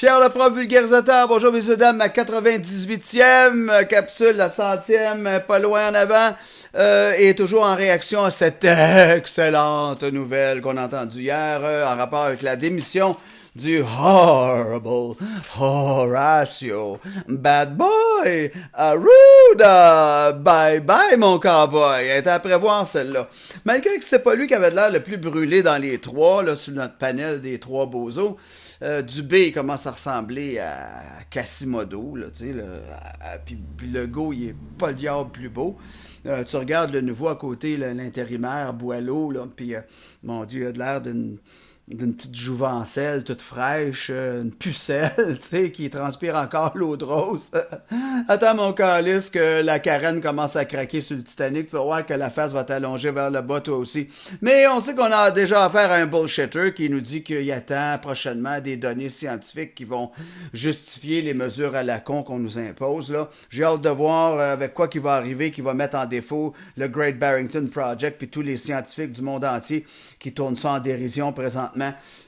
Pierre Leprof, vulgarisateur, bonjour messieurs dames, ma 98e capsule, la 100e, pas loin en avant, et toujours en réaction à cette excellente nouvelle qu'on a entendue hier, en rapport avec la démission du horrible Horatio Bad Boy Arruda. Bye bye mon cowboy. Elle était à prévoir celle-là. Malgré que c'était pas lui qui avait l'air le plus brûlé dans les trois, là, sur notre panel des trois bozos, Dubé commence à ressembler à Quasimodo, là, tu sais, puis Legault, il est pas le diable plus beau. Tu regardes le nouveau à côté, l'intérimaire Boileau, là, puis mon Dieu, il a de l'air d'une petite jouvencelle toute fraîche, une pucelle, tu sais, qui transpire encore l'eau de rose. Attends mon calice que la carène commence à craquer sur le Titanic, tu vas voir que la face va t'allonger vers le bas toi aussi. Mais on sait qu'on a déjà affaire à un bullshitter qui nous dit qu'il attend prochainement des données scientifiques qui vont justifier les mesures à la con qu'on nous impose, là. J'ai hâte de voir avec quoi qui va arriver, qui va mettre en défaut le Great Barrington Project puis tous les scientifiques du monde entier qui tournent ça en dérision présentement.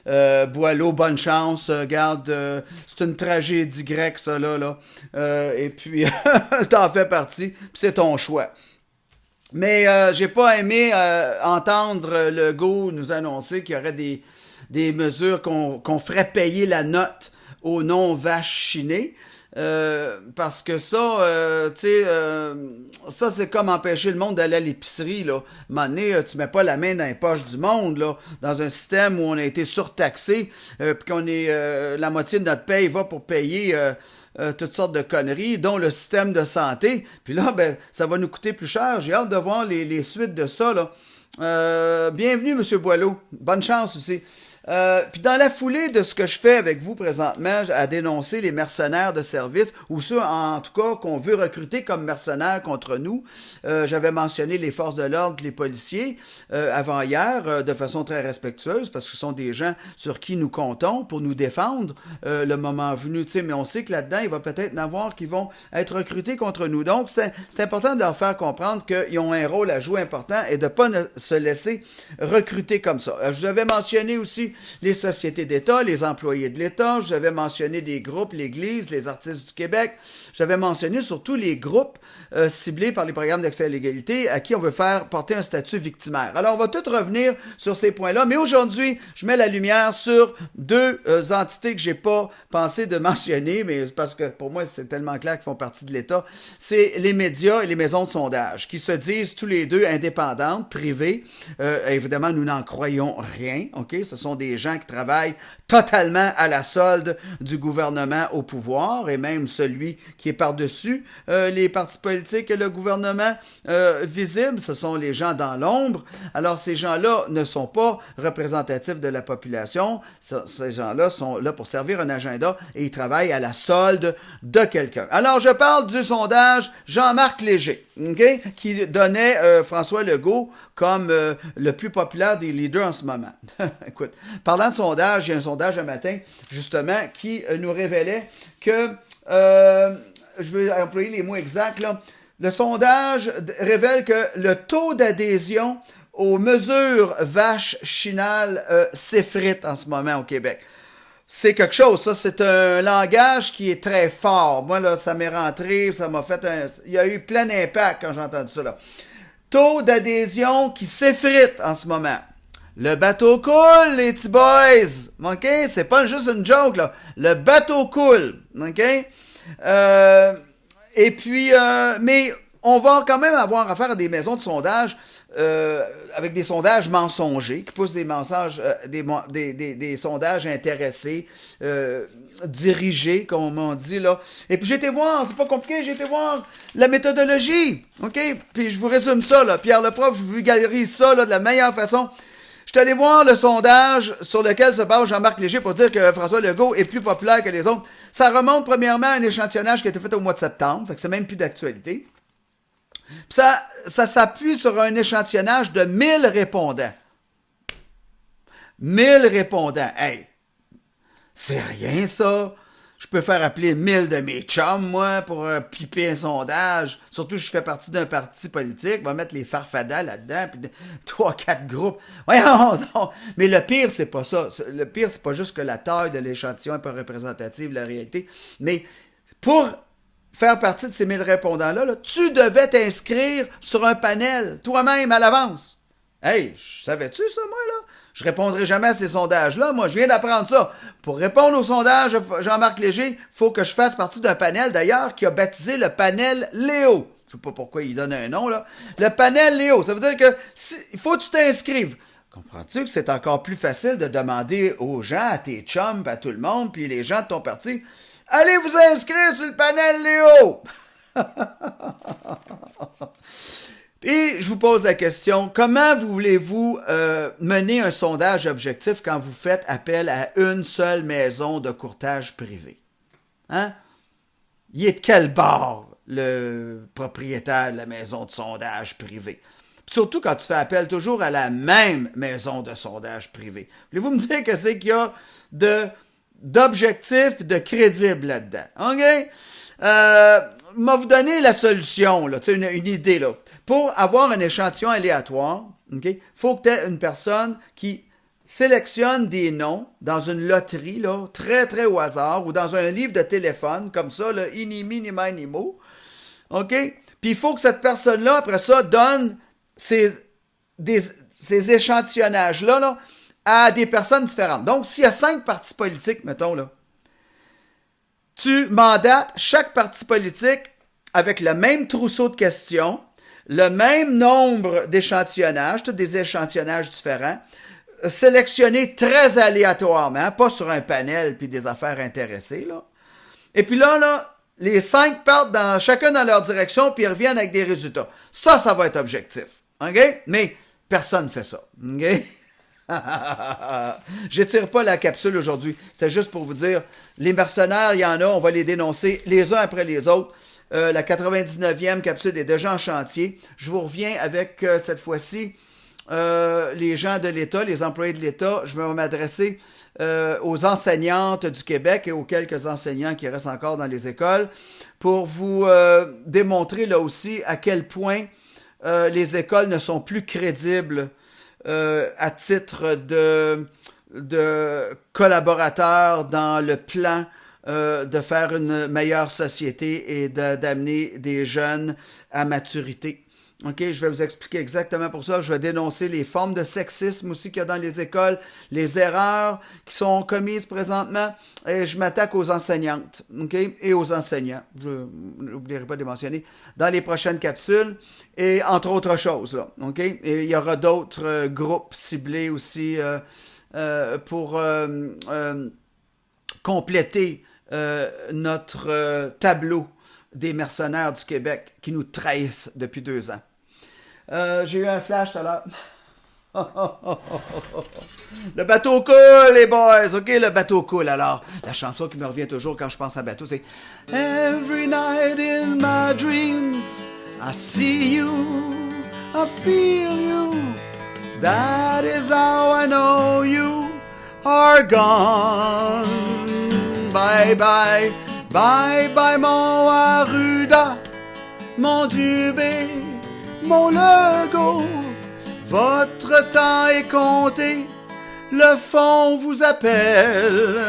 Boileau, bonne chance. Garde, c'est une tragédie grecque, ça, là. Et puis, t'en fais partie. Puis c'est ton choix. Mais j'ai pas aimé entendre Legault nous annoncer qu'il y aurait des mesures qu'on ferait payer la note aux non-vaccinés. Parce que ça, tu sais, ça c'est comme empêcher le monde d'aller à l'épicerie, là. À un moment donné, tu mets pas la main dans les poches du monde, là, dans un système où on a été surtaxé, puis qu'on est, la moitié de notre paye va pour payer toutes sortes de conneries, dont le système de santé. Puis là, ben, ça va nous coûter plus cher. J'ai hâte de voir les suites de ça, là. Bienvenue, Monsieur Boileau. Bonne chance aussi. Puis dans la foulée de ce que je fais avec vous présentement, à dénoncer les mercenaires de service, ou ceux en tout cas qu'on veut recruter comme mercenaires contre nous, j'avais mentionné les forces de l'ordre, les policiers, avant hier, de façon très respectueuse, parce que ce sont des gens sur qui nous comptons pour nous défendre le moment venu, tu sais, mais on sait que là-dedans, il va peut-être en avoir qui vont être recrutés contre nous. Donc, c'est important de leur faire comprendre qu'ils ont un rôle à jouer important et de ne pas se laisser recruter comme ça. Je vous avais mentionné aussi les sociétés d'État, les employés de l'État, je vous avais mentionné des groupes, l'Église, les artistes du Québec, j'avais mentionné surtout les groupes ciblés par les programmes d'accès à l'égalité à qui on veut faire porter un statut victimaire. Alors, on va tout revenir sur ces points-là, mais aujourd'hui, je mets la lumière sur deux entités que j'ai pas pensé de mentionner, mais parce que pour moi, c'est tellement clair qu'ils font partie de l'État. C'est les médias et les maisons de sondage qui se disent tous les deux indépendantes, privées. Évidemment, nous n'en croyons rien, ok? Ce sont des gens qui travaillent totalement à la solde du gouvernement au pouvoir et même celui qui est par-dessus les partis politiques et le gouvernement visible, ce sont les gens dans l'ombre. Alors ces gens-là ne sont pas représentatifs de la population, ces gens-là sont là pour servir un agenda et ils travaillent à la solde de quelqu'un. Alors je parle du sondage Jean-Marc Léger, okay, qui donnait François Legault comme le plus populaire des leaders en ce moment. Écoute, parlant de sondage, il y a un sondage un matin, justement, qui nous révélait que, je vais employer les mots exacts, là, le sondage révèle que le taux d'adhésion aux mesures vaccinales s'effrite en ce moment au Québec. C'est quelque chose, ça, c'est un langage qui est très fort. Moi, là, ça m'est rentré, ça m'a fait il y a eu plein d'impact quand j'ai entendu ça, là. Taux d'adhésion qui s'effrite en ce moment. Le bateau coule, les petits boys, ok? C'est pas juste une joke, là. Le bateau coule, ok? Et puis, mais on va quand même avoir affaire à des maisons de sondage avec des sondages mensongers, qui poussent des mensonges, des sondages intéressés, dirigés, comme on dit, là. Et puis j'ai été voir, c'est pas compliqué, j'ai été voir la méthodologie, ok? Puis je vous résume ça, là. Pierre Leprof, je vous vulgarise ça, là, de la meilleure façon. Je suis allé voir le sondage sur lequel se base Jean-Marc Léger pour dire que François Legault est plus populaire que les autres. Ça remonte premièrement à un échantillonnage qui a été fait au mois de septembre, fait que c'est même plus d'actualité. Puis ça s'appuie sur un échantillonnage de 1000 répondants. 1000 répondants. Hey, c'est rien ça. Je peux faire appeler 1000 de mes chums, moi, pour piper un sondage. Surtout que je fais partie d'un parti politique. On va mettre les farfadas là-dedans, puis 3-4 groupes. Voyons donc! Mais le pire, c'est pas ça. Le pire, c'est pas juste que la taille de l'échantillon est pas représentative de la réalité. Mais pour faire partie de ces 1000 répondants-là, là, tu devais t'inscrire sur un panel, toi-même, à l'avance. Hey, savais-tu ça, moi, là? Je répondrai jamais à ces sondages-là. Moi, je viens d'apprendre ça. Pour répondre aux sondages, Jean-Marc Léger, il faut que je fasse partie d'un panel, d'ailleurs, qui a baptisé le panel Léo. Je sais pas pourquoi il donne un nom, là. Le panel Léo, ça veut dire que il faut que tu t'inscrives. Comprends-tu que c'est encore plus facile de demander aux gens, à tes chums, à tout le monde, puis les gens de ton parti, allez vous inscrire sur le panel Léo! Et je vous pose la question, comment voulez-vous mener un sondage objectif quand vous faites appel à une seule maison de courtage privé? Hein? Il est de quel bord le propriétaire de la maison de sondage privé? Puis surtout quand tu fais appel toujours à la même maison de sondage privé. Voulez-vous me dire que c'est qu'il y a d'objectif et de crédible là-dedans? OK? M'a vous donner la solution, là, une idée, là. Pour avoir un échantillon aléatoire, il faut que tu aies une personne qui sélectionne des noms dans une loterie, là, très, très au hasard, ou dans un livre de téléphone, comme ça, là, ini, mini, mini, mo. OK? Puis il faut que cette personne-là, après ça, donne ces échantillonnages-là, là, à des personnes différentes. Donc, s'il y a 5 partis politiques, mettons, là, tu mandates chaque parti politique avec le même trousseau de questions, le même nombre d'échantillonnages, tous des échantillonnages différents, sélectionnés très aléatoirement, pas sur un panel puis des affaires intéressées, là. Et puis là, les 5 partent chacun dans leur direction puis ils reviennent avec des résultats. Ça va être objectif. OK? Mais personne ne fait ça. OK? J'étire pas la capsule aujourd'hui. C'est juste pour vous dire, les mercenaires, il y en a, on va les dénoncer les uns après les autres. La 99e capsule est déjà en chantier. Je vous reviens avec, cette fois-ci, les gens de l'État, les employés de l'État. Je vais m'adresser aux enseignantes du Québec et aux quelques enseignants qui restent encore dans les écoles pour vous démontrer là aussi à quel point les écoles ne sont plus crédibles à titre de collaborateurs dans le plan de faire une meilleure société et d'amener des jeunes à maturité. OK, je vais vous expliquer exactement pour ça. Je vais dénoncer les formes de sexisme aussi qu'il y a dans les écoles, les erreurs qui sont commises présentement, et je m'attaque aux enseignantes, OK, et aux enseignants. Je n'oublierai pas de les mentionner dans les prochaines capsules, et entre autres choses, là, OK? Et il y aura d'autres groupes ciblés aussi pour compléter notre tableau des mercenaires du Québec qui nous trahissent depuis 2 ans. J'ai eu un flash tout à l'heure. Le bateau coule, les boys. OK, le bateau coule. Alors, la chanson qui me revient toujours quand je pense à bateau, c'est Every night in my dreams I see you, I feel you. That is how I know you are gone. Bye bye. Bye bye mon Arruda, mon Dubé, mon Legault. Votre temps est compté, le fond vous appelle.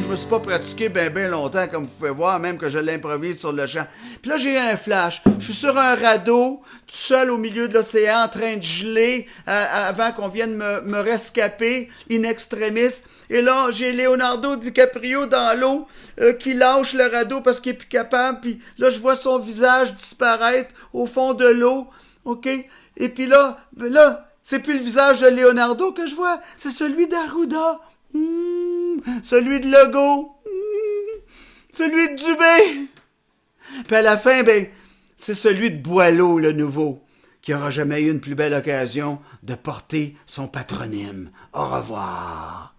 Je me suis pas pratiqué ben longtemps, comme vous pouvez voir, même que je l'improvise sur le champ. Puis là, j'ai eu un flash. Je suis sur un radeau, tout seul au milieu de l'océan, en train de geler, avant qu'on vienne me rescaper, in extremis. Et là, j'ai Leonardo DiCaprio dans l'eau, qui lâche le radeau parce qu'il est plus capable. Puis là, je vois son visage disparaître au fond de l'eau. OK? Et puis là, c'est plus le visage de Leonardo que je vois, c'est celui d'Arruda. Celui de Legault. Celui de Dubé. Puis à la fin, c'est celui de Boileau, le nouveau, qui aura jamais eu une plus belle occasion de porter son patronyme. Au revoir.